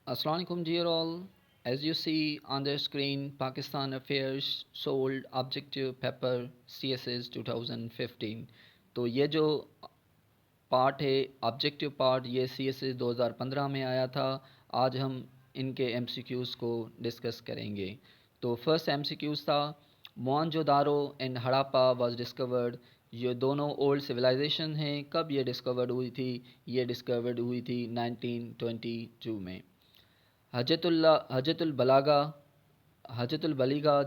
Assalamu alaikum dear all. As you see on the screen, Pakistan Affairs sold Objective Paper CSS 2015. تو یہ جو part ہے objective part یہ CSS 2015 میں آیا تھا. آج ہم ان کے MCQs کو ڈسکس کریں گے. تو فرسٹ MCQs تھا موہنجو دارو اینڈ ہڑاپا واز ڈسکورڈ. یہ دونوں اولڈ سویلائزیشن ہیں. کب یہ ڈسکورڈ ہوئی تھی؟ یہ ڈسکورڈ ہوئی تھی 1922 میں. حجت البلیغہ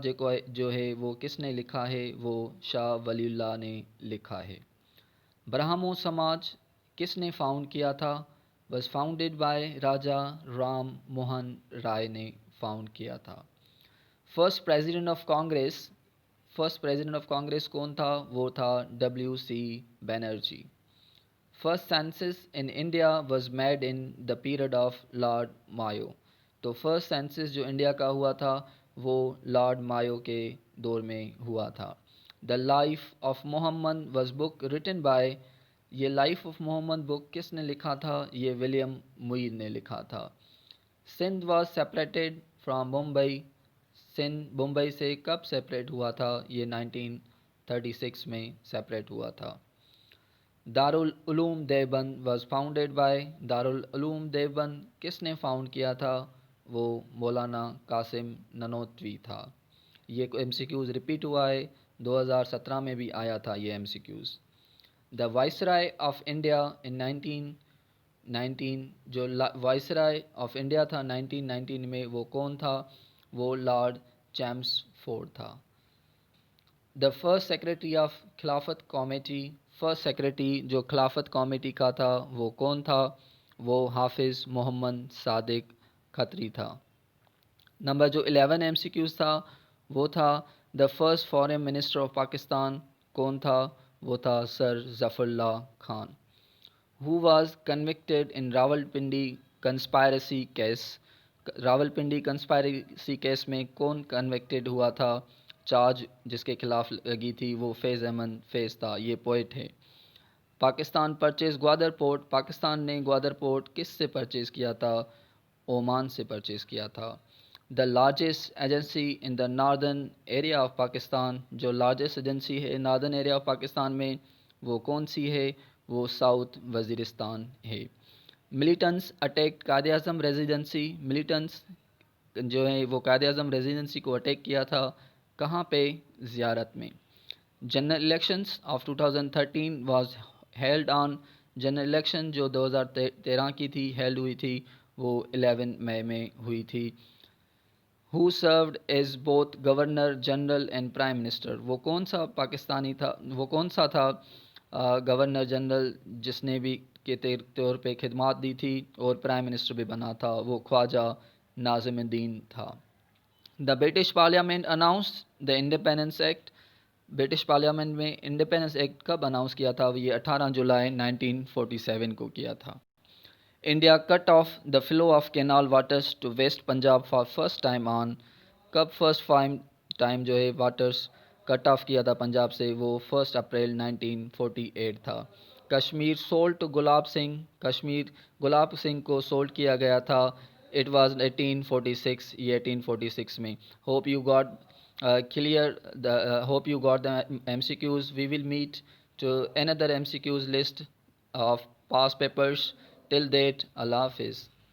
جو ہے وہ کس نے لکھا ہے؟ وہ شاہ ولی اللہ نے لکھا ہے. برہمو سماج کس نے فاؤنڈ کیا تھا؟ Was founded by Raja Ram Mohan Roy نے فاؤنڈ کیا تھا. فرسٹ پریزیڈنٹ آف کانگریس کون تھا؟ وہ تھا WC Banerjee. First census in India was made in the period of Lord Mayo. تو فرسٹ سینسس جو انڈیا کا ہوا تھا وہ لارڈ مایو کے دور میں ہوا تھا. The life of Muhammad was book written by. یہ لائف آف محمد بک کس نے لکھا تھا؟ یہ ولیم معید نے لکھا تھا. Sindh was separated from Mumbai. Sindh Mumbai سے کب سیپریٹ ہوا تھا؟ یہ 1936 میں سیپریٹ ہوا تھا. Darul Uloom Deoband was founded by. Darul Uloom Deoband کس نے فاؤنڈ کیا تھا؟ وہ مولانا قاسم ننوتوی تھا. یہ MCQs ریپیٹ ہوا ہے. 2017 میں بھی آیا تھا یہ MCQs. The viceroy of India in 1919. جو وائسرائے آف انڈیا تھا 1919 میں وہ کون تھا؟ وہ لارڈ چیمس فورڈ تھا. دا فرسٹ سیکرٹری آف خلافت کمیٹی. فرسٹ سیکرٹری جو خلافت کمیٹی کا تھا وہ کون تھا؟ وہ حافظ محمد صادق کھتری تھا. نمبر جو 11 MCQs تھا وہ تھا the first foreign minister of Pakistan کون تھا؟ وہ تھا sir Zafarullah Khan. He was convicted in Rawalpindi conspiracy case. Rawalpindi conspiracy case میں کون کنوکٹڈ ہوا تھا؟ چارج جس کے خلاف لگی تھی وہ فیض احمد فیض تھا. یہ پوئٹ ہے. Pakistan purchase Gwadar port. پاکستان نے گوادر پورٹ کس سے پرچیز کیا تھا؟ اومان سے پرچیز کیا تھا. The largest agency in the northern area of Pakistan. جو لارجسٹ ایجنسی ہے ناردرن ایریا آف پاکستان میں وہ کون سی ہے؟ وہ ساؤتھ وزیرستان ہے. Militants attack Quaid Azam residency. Militants جو ہے وہ قائد اعظم ریزیڈنسی کو اٹیک کیا تھا. کہاں پہ؟ زیارت میں. General elections of 2013 was held on. General election جو 2013 کی تھی ہیلڈ ہوئی تھی وہ 11 مئی میں ہوئی تھی. He served as both governor general and prime minister. وہ کون سا پاکستانی تھا؟ وہ کون سا تھا گورنر جنرل جس نے بھی کے طور پہ خدمات دی تھی اور پرائم منسٹر بھی بنا تھا؟ وہ خواجہ ناظم الدین تھا. The British parliament announce the independence act. British parliament میں انڈیپینڈنس ایکٹ کب اناؤنس کیا تھا؟ یہ 18 جولائی 1947 کو کیا تھا. India cut off the flow of canal waters to West Punjab for first time on. کب فرسٹ ٹائم جو ہے واٹرس کٹ آف کیا تھا پنجاب سے؟ وہ 1 اپریل 1948 تھا. Kashmir sold to Gulab Singh. کشمیر گلاب سنگھ کو سولڈ کیا گیا تھا. It was 1846. یہ 1846 میں. Hope you got the MCQs. We will meet to another MCQs list of past papers. Till date, Allah Hafiz.